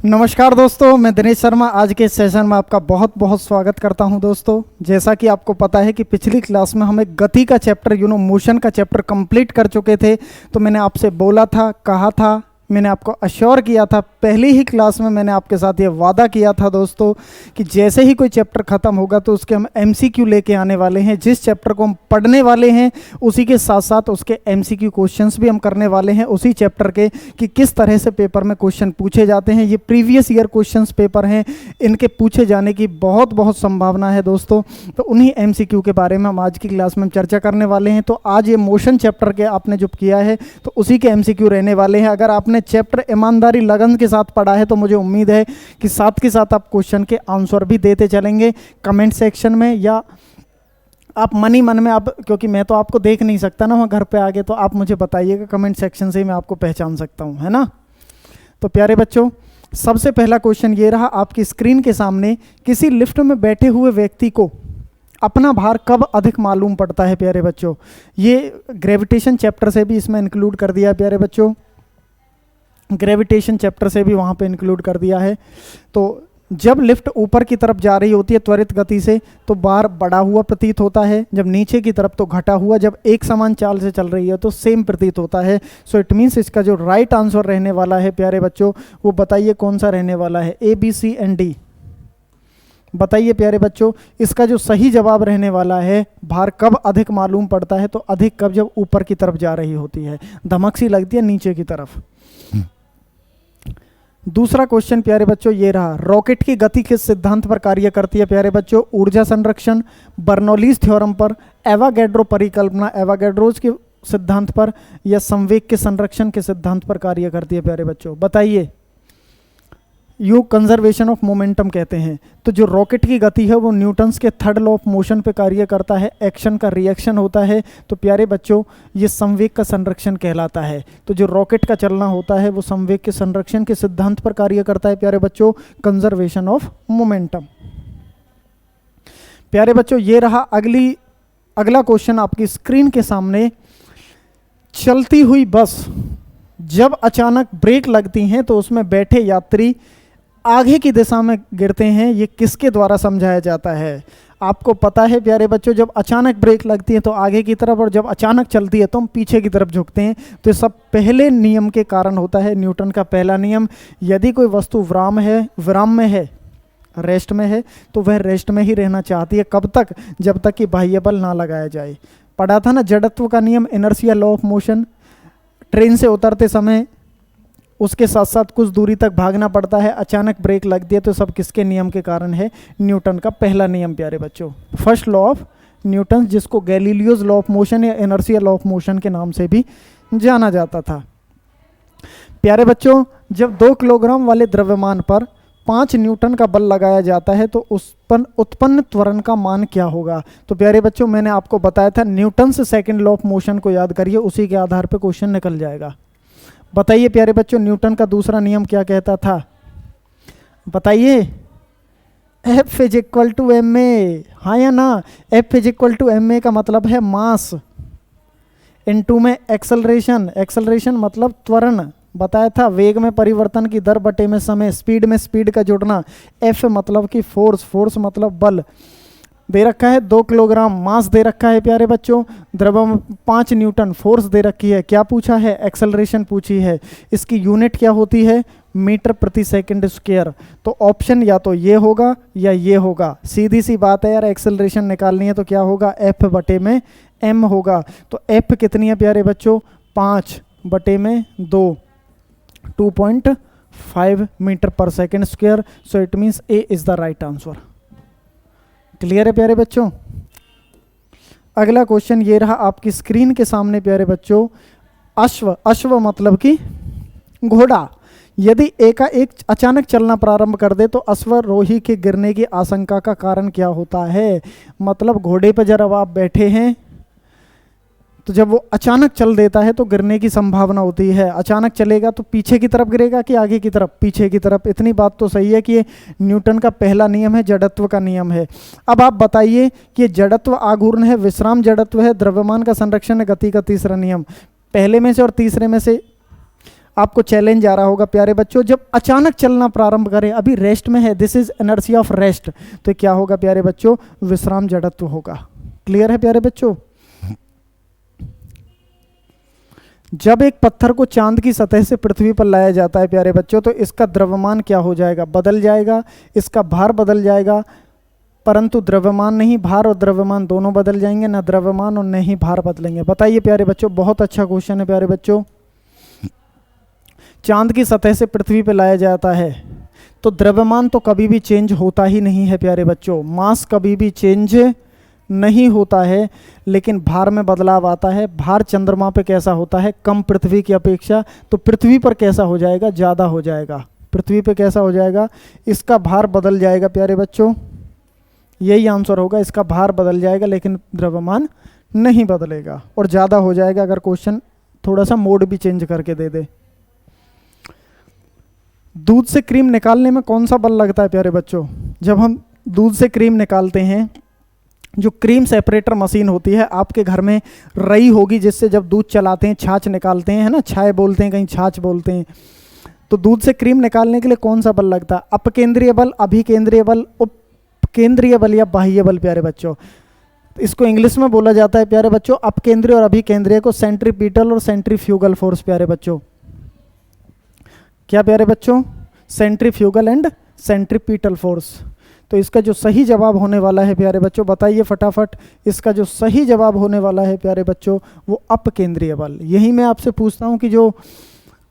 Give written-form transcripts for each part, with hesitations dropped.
नमस्कार दोस्तों, मैं दिनेश शर्मा आज के सेशन में आपका बहुत बहुत स्वागत करता हूं। दोस्तों, जैसा कि आपको पता है कि पिछली क्लास में हम एक गति का चैप्टर मोशन का चैप्टर कंप्लीट कर चुके थे। तो मैंने आपसे बोला था, कहा था, मैंने आपको अश्योर किया था, पहली ही क्लास में मैंने आपके साथ ये वादा किया था दोस्तों कि जैसे ही कोई चैप्टर ख़त्म होगा तो उसके हम एमसीक्यू लेके आने वाले हैं। जिस चैप्टर को हम पढ़ने वाले हैं उसी के साथ साथ उसके एमसीक्यू क्वेश्चंस भी हम करने वाले हैं उसी चैप्टर के, कि किस तरह से पेपर में क्वेश्चन पूछे जाते हैं। ये प्रीवियस ईयर क्वेश्चंस पेपर हैं, इनके पूछे जाने की बहुत बहुत संभावना है दोस्तों। तो उन्हीं एमसीक्यू के बारे में हम आज की क्लास में चर्चा करने वाले हैं। तो आज ये मोशन चैप्टर के आपने जो किया है तो उसी के एमसीक्यू रहने वाले हैं। अगर आपने चैप्टर ईमानदारी लगन के साथ पढ़ा है तो मुझे उम्मीद है कि साथ के साथ आप क्वेश्चन के आंसर भी देते चलेंगे कमेंट सेक्शन में, या आप मन ही मन में, आप, क्योंकि मैं तो आपको देख नहीं सकता ना वहाँ घर पे आगे, तो आप मुझे बताइएगा कमेंट सेक्शन से ही मैं आपको पहचान सकता हूँ, है ना। तो प्यारे बच्चों, सबसे पहला क्वेश्चन ये रहा आपकी स्क्रीन के सामने। किसी लिफ्ट में बैठे हुए व्यक्ति को अपना भार कब अधिक मालूम पड़ता है? प्यारे बच्चों, ये ग्रेविटेशन चैप्टर से भी इसमें इंक्लूड कर दिया है। प्यारे बच्चों, ग्रेविटेशन चैप्टर से भी वहाँ पे इंक्लूड कर दिया है। तो जब लिफ्ट ऊपर की तरफ जा रही होती है त्वरित गति से तो भार बढ़ा हुआ प्रतीत होता है, जब नीचे की तरफ तो घटा हुआ, जब एक समान चाल से चल रही है तो सेम प्रतीत होता है। सो इट मीन्स इसका जो राइट आंसर रहने वाला है प्यारे बच्चों, वो बताइए कौन सा रहने वाला है? ए, बी, सी एंड डी। बताइए प्यारे बच्चों, इसका जो सही जवाब रहने वाला है, भार कब अधिक मालूम पड़ता है? तो अधिक कब? जब ऊपर की तरफ जा रही होती है, धमक सी लगती है नीचे की तरफ। दूसरा क्वेश्चन प्यारे बच्चों ये रहा, रॉकेट की गति किस सिद्धांत पर कार्य करती है? प्यारे बच्चों, ऊर्जा संरक्षण, बर्नौलीज थ्योरम पर, एवागैड्रो परिकल्पना, एवागैड्रोज के सिद्धांत पर, या संवेग के संरक्षण के सिद्धांत पर कार्य करती है? प्यारे बच्चों बताइए। यू कंजर्वेशन ऑफ मोमेंटम कहते हैं। तो जो रॉकेट की गति है वो न्यूटन्स के थर्ड लॉ ऑफ मोशन पे कार्य करता है, एक्शन का रिएक्शन होता है। तो प्यारे बच्चों, ये संवेग का संरक्षण कहलाता है। तो जो रॉकेट का चलना होता है वो संवेग के संरक्षण के सिद्धांत पर कार्य करता है प्यारे बच्चों, कंजर्वेशन ऑफ मोमेंटम। प्यारे बच्चों, ये रहा अगला क्वेश्चन आपकी स्क्रीन के सामने। चलती हुई बस जब अचानक ब्रेक लगती हैं तो उसमें बैठे यात्री आगे की दिशा में गिरते हैं, ये किसके द्वारा समझाया जाता है? आपको पता है प्यारे बच्चों, जब अचानक ब्रेक लगती है तो आगे की तरफ, और जब अचानक चलती है तो हम पीछे की तरफ झुकते हैं। तो ये सब पहले नियम के कारण होता है, न्यूटन का पहला नियम। यदि कोई वस्तु विराम में है, रेस्ट में है, तो वह रेस्ट में ही रहना चाहती है। कब तक? जब तक कि बाह्य बल ना लगाया जाए। पढ़ा था ना जड़त्व का नियम, inertia law of motion. Train से उतरते समय उसके साथ साथ कुछ दूरी तक भागना पड़ता है, अचानक ब्रेक लगती है, तो सब किसके नियम के कारण है? न्यूटन का पहला नियम प्यारे बच्चों, फर्स्ट लॉ ऑफ न्यूटन, जिसको गैलीलियोज लॉ ऑफ मोशन या इनर्शिया लॉ ऑफ मोशन के नाम से भी जाना जाता था। प्यारे बच्चों, जब 2 किलोग्राम वाले द्रव्यमान पर 5 न्यूटन का बल लगाया जाता है तो उस पर उत्पन्न त्वरण का मान क्या होगा? तो प्यारे बच्चों, मैंने आपको बताया था न्यूटन से सेकंड लॉ ऑफ मोशन को याद करिए, उसी के आधार पर क्वेश्चन निकल जाएगा। बताइए प्यारे बच्चों, न्यूटन का दूसरा नियम क्या कहता था? बताइए। F is equal to M A, हाँ या ना? F is equal to M A का मतलब है मास इनटू में एक्सेलरेशन। एक्सेलरेशन मतलब त्वरण, बताया था। वेग में परिवर्तन की दर बटे में समय, स्पीड में स्पीड का जुड़ना। F मतलब कि फोर्स, फोर्स मतलब बल। दे रखा है 2 किलोग्राम मास दे रखा है प्यारे बच्चों, द्रव्यमान 5 न्यूटन फोर्स दे रखी है। क्या पूछा है? एक्सेलरेशन पूछी है। इसकी यूनिट क्या होती है? मीटर प्रति सेकंड स्क्वायर। तो ऑप्शन या तो ये होगा या ये होगा। सीधी सी बात है यार, एक्सेलरेशन निकालनी है तो क्या होगा? F बटे में m होगा। तो F कितनी है प्यारे बच्चों? 5 बटे में 2, 2.5 मीटर पर second square. So it means A is the right answer. Clear है प्यारे बच्चों? अगला क्वेश्चन ये रहा आपकी स्क्रीन के सामने प्यारे बच्चों। अश्व मतलब कि घोड़ा यदि एकाएक अचानक चलना प्रारंभ कर दे तो अश्वारोही के गिरने की आशंका का कारण क्या होता है? मतलब घोड़े पर जब आप बैठे हैं तो जब वो अचानक चल देता है तो गिरने की संभावना होती है। अचानक चलेगा तो पीछे की तरफ गिरेगा कि आगे की तरफ? पीछे की तरफ। इतनी बात तो सही है कि ये न्यूटन का पहला नियम है, जड़त्व का नियम है। अब आप बताइए कि ये जड़त्व आघूर्ण है, विश्राम जड़त्व है, द्रव्यमान का संरक्षण है, गति का तीसरा नियम। पहले में से और तीसरे में से आपको चैलेंज आ रहा होगा प्यारे बच्चों, जब अचानक चलना प्रारंभ करे, अभी रेस्ट में है, this is energy of rest, तो क्या होगा प्यारे बच्चों, विश्राम जड़त्व होगा। क्लियर है प्यारे बच्चों? जब एक पत्थर को चांद की सतह से पृथ्वी पर लाया जाता है प्यारे बच्चों, तो इसका द्रव्यमान क्या हो जाएगा, बदल जाएगा, इसका भार बदल जाएगा, परंतु द्रव्यमान नहीं, भार और द्रव्यमान दोनों बदल जाएंगे, ना द्रव्यमान और न ही भार बदलेंगे। बताइए प्यारे बच्चों, बहुत अच्छा क्वेश्चन है प्यारे बच्चों। चांद की सतह से पृथ्वी पर लाया जाता है तो द्रव्यमान तो कभी भी चेंज होता ही नहीं है प्यारे बच्चों, मास कभी भी चेंज नहीं होता है, लेकिन भार में बदलाव आता है। भार चंद्रमा पे कैसा होता है, कम पृथ्वी की अपेक्षा, तो पृथ्वी पर कैसा हो जाएगा, ज़्यादा हो जाएगा। पृथ्वी पे कैसा हो जाएगा, इसका भार बदल जाएगा प्यारे बच्चों, यही आंसर होगा, इसका भार बदल जाएगा लेकिन द्रव्यमान नहीं बदलेगा और ज़्यादा हो जाएगा, अगर क्वेश्चन थोड़ा सा मोड भी चेंज करके दे दे। दूध से क्रीम निकालने में कौन सा बल लगता है प्यारे बच्चों? जब हम दूध से क्रीम निकालते हैं, जो क्रीम सेपरेटर मशीन होती है, आपके घर में रही होगी, जिससे जब दूध चलाते हैं छाछ निकालते हैं, है ना, छाय बोलते हैं, कहीं छाछ बोलते हैं, तो दूध से क्रीम निकालने के लिए कौन सा बल लगता है? अपकेंद्रीय बल, अभिकेंद्रीय बल, उपकेंद्रीय बल या बाह्य बल प्यारे बच्चों। इसको इंग्लिश में बोला जाता है प्यारे बच्चों, अपकेंद्रीय और अभिकेंद्रीय को सेंट्रीपिटल और सेंट्रीफ्यूगल फोर्स प्यारे बच्चों। क्या प्यारे बच्चों? Centrifugal and centripetal force. तो इसका जो सही जवाब होने वाला है प्यारे बच्चों, बताइए फटाफट, इसका जो सही जवाब होने वाला है प्यारे बच्चों, वो अपकेंद्रीय बल। यही मैं आपसे पूछता हूँ कि जो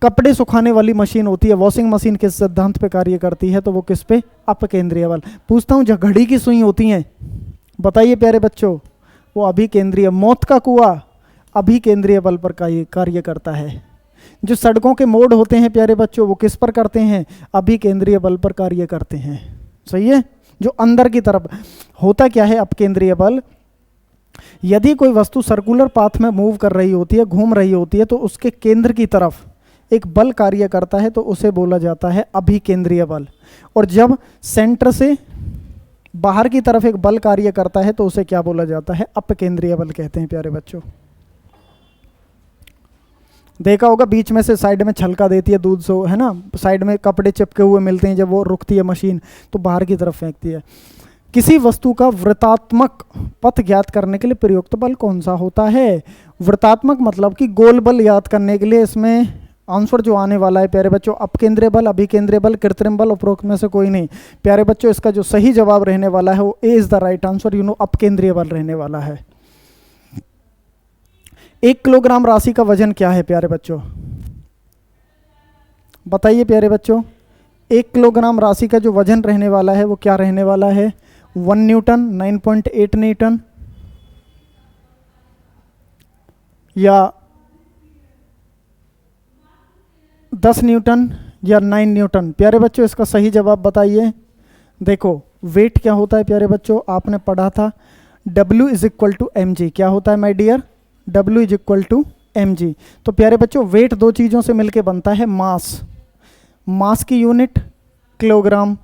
कपड़े सुखाने वाली मशीन होती है, वॉशिंग मशीन किस सिद्धांत पे कार्य करती है, तो वो किस पे? अपकेंद्रीय बल। पूछता हूँ जो घड़ी की सुई होती हैं, बताइए प्यारे बच्चों, वो अभिकेंद्रीय। मौत का कुआं अभिकेंद्रीय बल पर कार्य करता है। जो सड़कों के मोड़ होते हैं प्यारे बच्चों, वो किस पर करते हैं? अभिकेंद्रीय बल पर कार्य करते हैं। सही है? जो अंदर की तरफ होता क्या है अपकेंद्रीय बल, यदि कोई वस्तु सर्कुलर पाथ में मूव कर रही होती है, घूम रही होती है, तो उसके केंद्र की तरफ एक बल कार्य करता है, तो उसे बोला जाता है अभिकेंद्रीय बल। और जब सेंटर से बाहर की तरफ एक बल कार्य करता है, तो उसे क्या बोला जाता है? अपकेंद्रीय बल कहते हैं प्यारे बच्चों। देखा होगा बीच में से साइड में छलका देती है दूध, सो है ना, साइड में कपड़े चिपके हुए मिलते हैं, जब वो रुकती है मशीन तो बाहर की तरफ फेंकती है। किसी वस्तु का वृत्तात्मक पथ ज्ञात करने के लिए प्रयुक्त बल कौन सा होता है? वृत्तात्मक मतलब कि गोल बल याद करने के लिए इसमें आंसर जो आने वाला है प्यारे बच्चों, अपकेंद्रीय बल, अभिकेंद्रीय बल, कृत्रिम बल, उपरोक्त में से कोई नहीं। प्यारे बच्चों, इसका जो सही जवाब रहने वाला है वो ए इज द राइट आंसर, अपकेंद्रीय बल रहने वाला है। 1 किलोग्राम राशि का वजन क्या है प्यारे बच्चों? बताइए प्यारे बच्चों, 1 किलोग्राम राशि का जो वजन रहने वाला है वो क्या रहने वाला है? 1 न्यूटन, 9.8 न्यूटन, या 10 न्यूटन, या 9 न्यूटन? प्यारे बच्चों, इसका सही जवाब बताइए। देखो, वेट क्या होता है प्यारे बच्चों, आपने पढ़ा था W is equal to mg। क्या होता है my dear? W is equal to mg। तो प्यारे बच्चों, वेट दो चीज़ों से मिलके बनता है मास। मास की यूनिट किलोग्राम,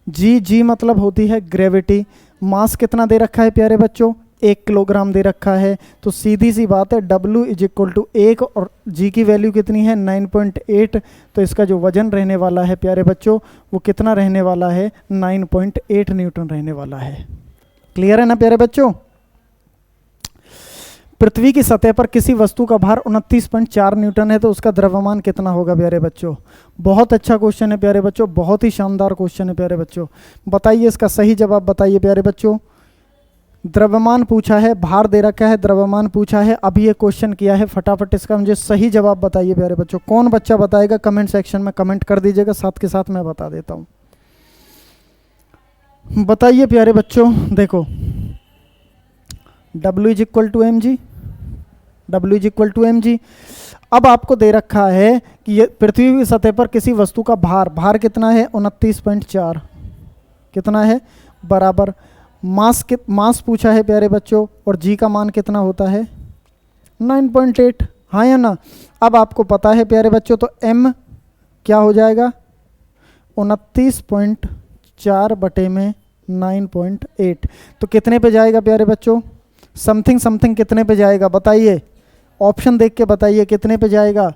जी मतलब होती है ग्रेविटी। मास कितना दे रखा है प्यारे बच्चों? 1 किलोग्राम दे रखा है। तो सीधी सी बात है, W इज इक्वल टू 1 और G की वैल्यू कितनी है? 9.8। तो इसका जो वजन रहने वाला है प्यारे बच्चों, वो कितना रहने वाला है? 9.8 न्यूटन रहने वाला है। क्लियर है ना प्यारे बच्चों? पृथ्वी की सतह पर किसी वस्तु का भार 29.4 न्यूटन है, तो उसका द्रव्यमान कितना होगा प्यारे बच्चों? बहुत अच्छा क्वेश्चन है प्यारे बच्चों, बहुत ही शानदार क्वेश्चन है प्यारे बच्चों। बताइए इसका सही जवाब बताइए प्यारे बच्चों। द्रव्यमान पूछा है, भार दे रखा है, द्रव्यमान पूछा है, अभी ये क्वेश्चन किया है, फटाफट इसका मुझे सही जवाब बताइए प्यारे बच्चों। कौन बच्चा बताएगा कमेंट सेक्शन में कमेंट कर दीजिएगा, साथ के साथ मैं बता देता हूँ। बताइए प्यारे बच्चों, देखो W is equal to mg, W is equal to mg। अब आपको दे रखा है कि ये पृथ्वी की सतह पर किसी वस्तु का भार कितना है? 29.4। कितना है? बराबर मास पूछा है प्यारे बच्चों, और g का मान कितना होता है? 9.8। हाँ या ना? अब आपको पता है प्यारे बच्चों, तो m क्या हो जाएगा? 29.4 बटे में 9.8। तो कितने पे जाएगा प्यारे बच्चों? समथिंग कितने पे जाएगा बताइए, ऑप्शन देख के बताइए कितने पे जाएगा?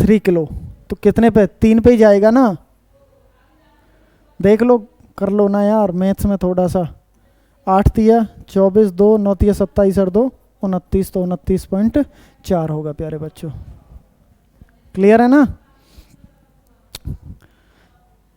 3 किलो, तो कितने पे, 3 पे ही जाएगा ना। देख लो, कर लो ना यार मैथ्स में थोड़ा सा। 8 तिया 24, 2 9 तिया 27 और 2 29, तो 29.4 होगा प्यारे बच्चों। क्लियर है ना।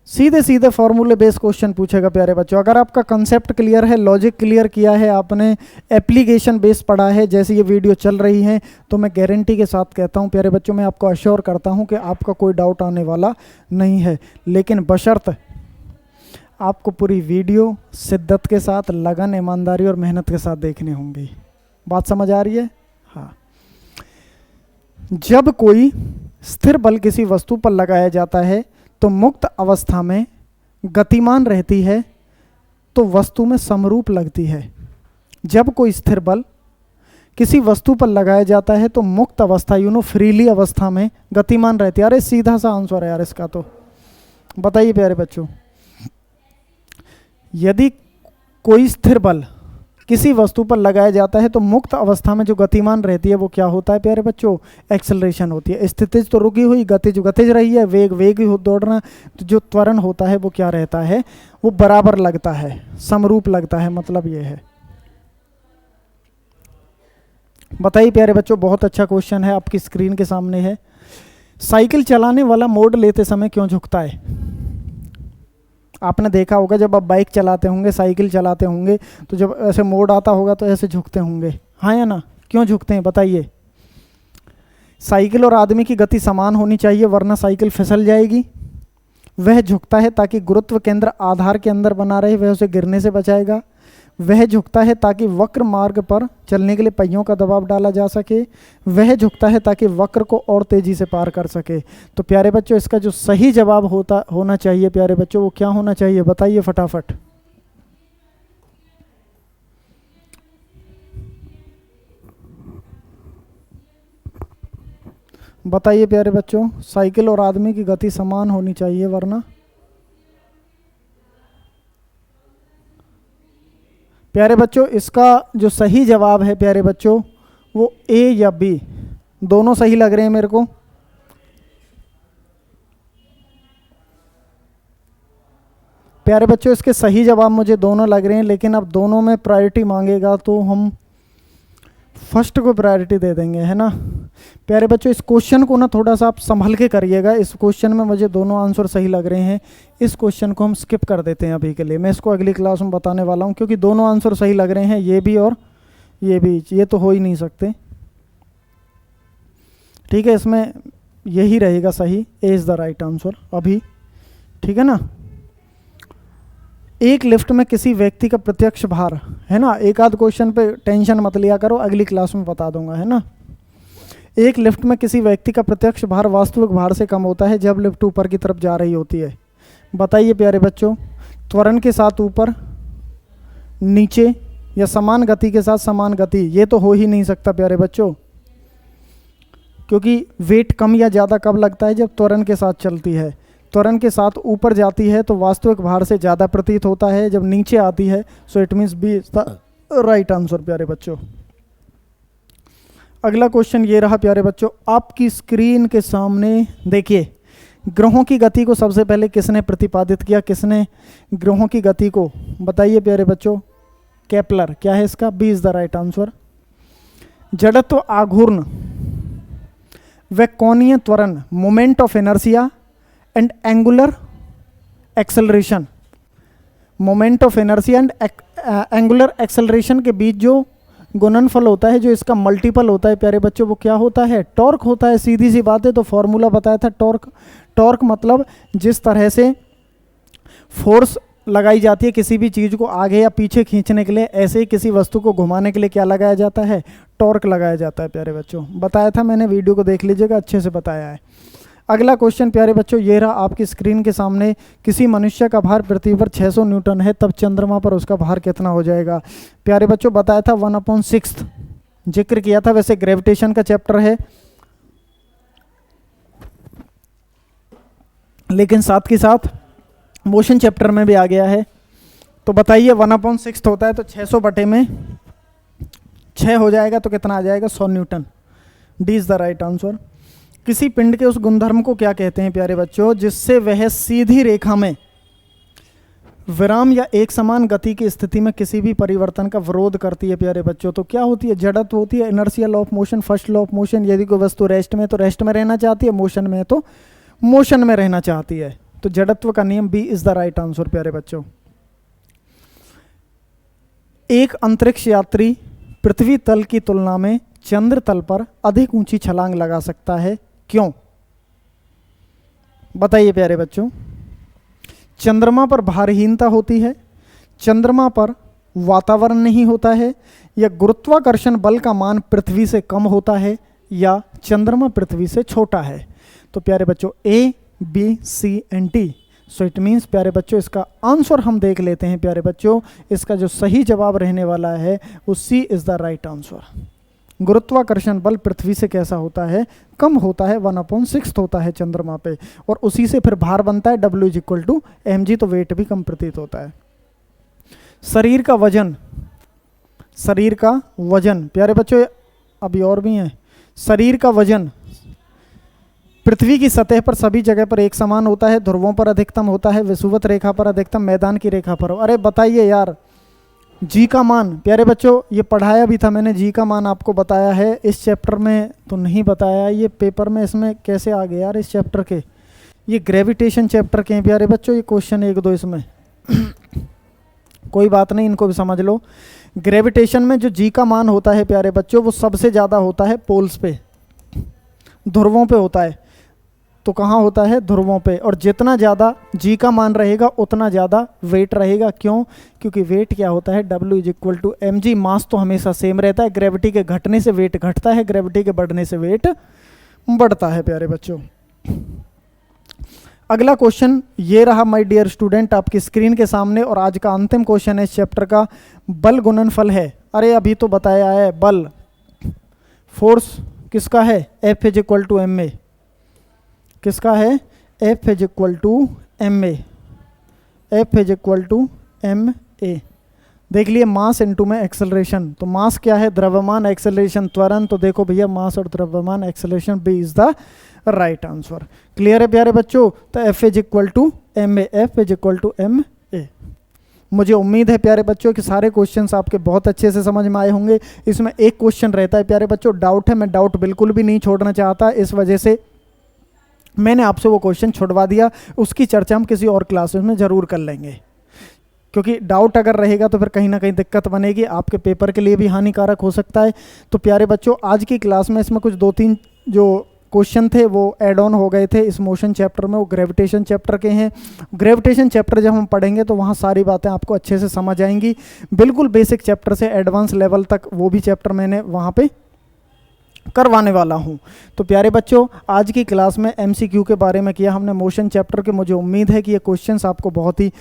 सीधे सीधे फॉर्मूले बेस्ड क्वेश्चन पूछेगा प्यारे बच्चों। अगर आपका कंसेप्ट क्लियर है, लॉजिक क्लियर किया है आपने, एप्लीकेशन बेस्ड पढ़ा है, जैसे ये वीडियो चल रही है, तो मैं गारंटी के साथ कहता हूँ प्यारे बच्चों, मैं आपको अश्योर करता हूँ कि आपका कोई डाउट आने वाला नहीं है। लेकिन बशर्त आपको पूरी वीडियो शिद्दत के साथ, लगन, ईमानदारी और मेहनत के साथ देखनी होंगी। बात समझ आ रही है। हाँ, जब कोई स्थिर बल किसी वस्तु पर लगाया जाता है तो मुक्त अवस्था में गतिमान रहती है, तो वस्तु में समरूप लगती है। जब कोई स्थिर बल किसी वस्तु पर लगाया जाता है तो मुक्त अवस्था, फ्रीली अवस्था में गतिमान रहती है। अरे सीधा सा आंसर है यार इसका। तो बताइए प्यारे बच्चों, यदि कोई स्थिर बल किसी वस्तु पर लगाया जाता है तो मुक्त अवस्था में जो गतिमान रहती है वो क्या होता है प्यारे बच्चों, एक्सेलरेशन होती है। स्थितिज तो रुकी हुई, गतिज गतिज रही है, वेग वेग ही दौड़ना, तो जो त्वरण होता है वो क्या रहता है, वो बराबर लगता है, समरूप लगता है, मतलब ये है। बताइए प्यारे बच्चों, बहुत अच्छा क्वेश्चन है, आपकी स्क्रीन के सामने है। साइकिल चलाने वाला मोड़ लेते समय क्यों झुकता है? आपने देखा होगा जब आप बाइक चलाते होंगे, साइकिल चलाते होंगे, तो जब ऐसे मोड़ आता होगा तो ऐसे झुकते होंगे, हाँ या ना। क्यों झुकते हैं बताइए? साइकिल और आदमी की गति समान होनी चाहिए, वरना साइकिल फिसल जाएगी। वह झुकता है ताकि गुरुत्व केंद्र आधार के अंदर बना रहे, वह उसे गिरने से बचाएगा। वह झुकता है ताकि वक्र मार्ग पर चलने के लिए पहियों का दबाव डाला जा सके। वह झुकता है ताकि वक्र को और तेजी से पार कर सके। तो प्यारे बच्चों, इसका जो सही जवाब होना चाहिए प्यारे बच्चों, वो क्या होना चाहिए बताइए फटाफट। बताइए प्यारे बच्चों, साइकिल और आदमी की गति समान होनी चाहिए, वरना। प्यारे बच्चों, इसका जो सही जवाब है प्यारे बच्चों, वो ए या बी, दोनों सही लग रहे हैं मेरे को। प्यारे बच्चों, इसके सही जवाब मुझे दोनों लग रहे हैं, लेकिन अब दोनों में प्रायोरिटी मांगेगा तो हम फर्स्ट को प्रायोरिटी दे देंगे, है ना। प्यारे बच्चों, इस क्वेश्चन को ना थोड़ा सा आप संभल के करिएगा। इस क्वेश्चन में मुझे दोनों आंसर सही लग रहे हैं, इस क्वेश्चन को हम स्किप कर देते हैं अभी के लिए। मैं इसको अगली क्लास में बताने वाला हूं, क्योंकि दोनों आंसर सही लग रहे हैं, ये भी और ये भी, ये तो हो ही नहीं सकते। ठीक है, इसमें यही रहेगा सही, A is the right answer अभी, ठीक है ना। एक लिफ्ट में किसी व्यक्ति का प्रत्यक्ष भार, है ना, एक आध क्वेश्चन पे टेंशन मत लिया करो, अगली क्लास में बता दूंगा, है ना। एक लिफ्ट में किसी व्यक्ति का प्रत्यक्ष भार वास्तविक भार से कम होता है जब लिफ्ट ऊपर की तरफ जा रही होती है। बताइए प्यारे बच्चों, त्वरण के साथ ऊपर, नीचे, या समान गति के साथ समान गति, ये तो हो ही नहीं सकता प्यारे बच्चों, क्योंकि वेट कम या ज़्यादा कब लगता है, जब त्वरण के साथ चलती है। त्वरण के साथ ऊपर जाती है तो वास्तविक भार से ज़्यादा प्रतीत होता है, जब नीचे आती है, so it means B is the right answer प्यारे बच्चों। अगला क्वेश्चन ये रहा प्यारे बच्चों, आपकी स्क्रीन के सामने देखिए। ग्रहों की गति को सबसे पहले किसने प्रतिपादित किया, किसने ग्रहों की गति को, बताइए प्यारे बच्चों। केपलर, क्या है इसका, B is the right answer. जड़त्व आघूर्ण व कोणीय त्वरण, moment of inertia and angular acceleration, moment of inertia and angular acceleration के बीच जो गुणनफल होता है, जो इसका मल्टीपल होता है प्यारे बच्चों, वो क्या होता है, टॉर्क होता है। सीधी सी बात है, तो फॉर्मूला बताया था टॉर्क। टॉर्क मतलब जिस तरह से फोर्स लगाई जाती है किसी भी चीज़ को आगे या पीछे खींचने के लिए, ऐसे ही किसी वस्तु को घुमाने के लिए क्या लगाया जाता है, टॉर्क लगाया जाता है प्यारे बच्चों। बताया था मैंने, वीडियो को देख लीजिएगा, अच्छे से बताया है। अगला क्वेश्चन प्यारे बच्चों ये रहा आपकी स्क्रीन के सामने, किसी मनुष्य का भार पृथ्वी पर 600 न्यूटन है, तब चंद्रमा पर उसका भार कितना हो जाएगा। प्यारे बच्चों बताया था 1/6 जिक्र किया था, वैसे ग्रेविटेशन का चैप्टर है, लेकिन साथ के साथ मोशन चैप्टर में भी आ गया है। तो बताइए 1/6 होता है तो 600 बटे में 6 हो जाएगा, तो कितना आ जाएगा, 100 Newton. D is the right answer. किसी पिंड के उस गुणधर्म को क्या कहते हैं प्यारे बच्चों, जिससे वह सीधी रेखा में विराम या एक समान गति की स्थिति में किसी भी परिवर्तन का विरोध करती है प्यारे बच्चों। तो क्या होती है, जड़त्व होती है, inertial law of motion, first law of motion. यदि कोई वस्तु रेस्ट में तो रेस्ट में रहना चाहती है, मोशन में तो मोशन में रहना चाहती है। तो जड़त्व का नियम B is the right answer प्यारे बच्चों। एक अंतरिक्ष यात्री पृथ्वी तल की तुलना में चंद्र तल पर अधिक ऊंची छलांग लगा सकता है, क्यों? बताइए प्यारे बच्चों। चंद्रमा पर भारहीनता होती है, चंद्रमा पर वातावरण नहीं होता है, या गुरुत्वाकर्षण बल का मान पृथ्वी से कम होता है, या चंद्रमा पृथ्वी से छोटा है। तो प्यारे बच्चों A, B, C and D. So it means प्यारे बच्चों इसका आंसर हम देख लेते हैं प्यारे बच्चों। इसका जो सही जवाब रहने वाला है वो सी इज द राइट आंसर। गुरुत्वाकर्षण बल पृथ्वी से कैसा होता है, कम होता है, 1/6 होता है चंद्रमा पे, और उसी से फिर भार बनता है W = mg, तो वेट भी कम प्रतीत होता है। शरीर का वजन, शरीर का वजन प्यारे बच्चों अभी और भी हैं। शरीर का वजन पृथ्वी की सतह पर सभी जगह पर एक समान होता है, ध्रुवों पर अधिकतम होता है, विषुवत रेखा पर अधिकतम, मैदान की रेखा पर। अरे बताइए यार, जी का मान प्यारे बच्चों ये पढ़ाया भी था मैंने, जी का मान आपको बताया है, इस चैप्टर में तो नहीं बताया, ये पेपर में इसमें कैसे आ गए यार इस चैप्टर के, ये ग्रेविटेशन चैप्टर के हैं प्यारे बच्चों, ये क्वेश्चन 1-2 इसमें कोई बात नहीं, इनको भी समझ लो। ग्रेविटेशन में जो जी का मान होता है प्यारे बच्चों वो सबसे ज़्यादा होता है पोल्स पे, ध्रुवों पे होता है। तो कहाँ होता है, ध्रुवों पे, और जितना ज़्यादा जी का मान रहेगा उतना ज़्यादा वेट रहेगा। क्यों? क्योंकि वेट क्या होता है, W = mg। मास तो हमेशा सेम रहता है, ग्रेविटी के घटने से वेट घटता है, ग्रेविटी के बढ़ने से वेट बढ़ता है प्यारे बच्चों। अगला क्वेश्चन ये रहा माय डियर स्टूडेंट आपकी स्क्रीन के सामने, और आज का अंतिम क्वेश्चन है इस चैप्टर का, बल गुणनफल है। अरे अभी तो बताया है, बल फोर्स किसका है, F = ma, किसका है, F = ma, F = ma। देख लिए मास इनटू में एक्सेलरेशन, तो मास क्या है, द्रव्यमान, एक्सेलरेशन त्वरण। तो देखो भैया मास और द्रव्यमान acceleration, B is the right answer. Clear है प्यारे बच्चों? तो F = ma, F = ma। मुझे उम्मीद है प्यारे बच्चों कि सारे क्वेश्चंस आपके बहुत अच्छे से समझ में आए होंगे। इसमें एक क्वेश्चन रहता है प्यारे बच्चों, डाउट है, मैं डाउट बिल्कुल भी नहीं छोड़ना चाहता, इस वजह से मैंने आपसे वो क्वेश्चन छुड़वा दिया। उसकी चर्चा हम किसी और क्लासेस में ज़रूर कर लेंगे, क्योंकि डाउट अगर रहेगा तो फिर कहीं ना कहीं दिक्कत बनेगी, आपके पेपर के लिए भी हानिकारक हो सकता है। तो प्यारे बच्चों आज की क्लास में इसमें कुछ 2-3 जो क्वेश्चन थे वो ऐड ऑन हो गए थे इस मोशन चैप्टर में, वो ग्रेविटेशन चैप्टर के हैं। ग्रेविटेशन चैप्टर जब हम पढ़ेंगे तो वहाँ सारी बातें आपको अच्छे से समझ आएंगी, बिल्कुल बेसिक चैप्टर से एडवांस लेवल तक वो भी चैप्टर मैंने वहाँ पे करवाने वाला हूँ। तो प्यारे बच्चों आज की क्लास में MCQ के बारे में किया हमने मोशन चैप्टर के। मुझे उम्मीद है कि ये क्वेश्चंस आपको बहुत ही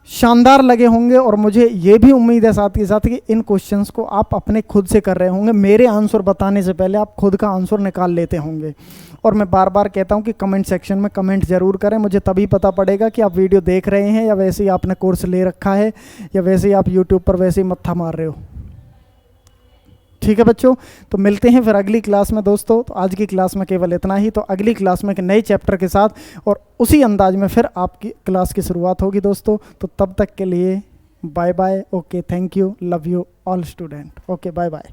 शानदार लगे होंगे, और मुझे ये भी उम्मीद है साथ ही साथ कि इन क्वेश्चंस को आप अपने खुद से कर रहे होंगे, मेरे आंसर बताने से पहले आप खुद का आंसर निकाल लेते होंगे। और मैं बार बार कहता हूँ कि कमेंट सेक्शन में कमेंट ज़रूर करें, मुझे तभी पता पड़ेगा कि आप वीडियो देख रहे हैं या वैसे ही आपने कोर्स ले रखा है या वैसे ही आप यूट्यूब पर वैसे ही मत्था मार रहे हो। ठीक है बच्चों, तो मिलते हैं फिर अगली क्लास में दोस्तों। तो आज की क्लास में केवल इतना ही, तो अगली क्लास में एक नए चैप्टर के साथ और उसी अंदाज में फिर आपकी क्लास की शुरुआत होगी दोस्तों। तो तब तक के लिए bye bye, okay, thank you, love you all student, okay, bye bye.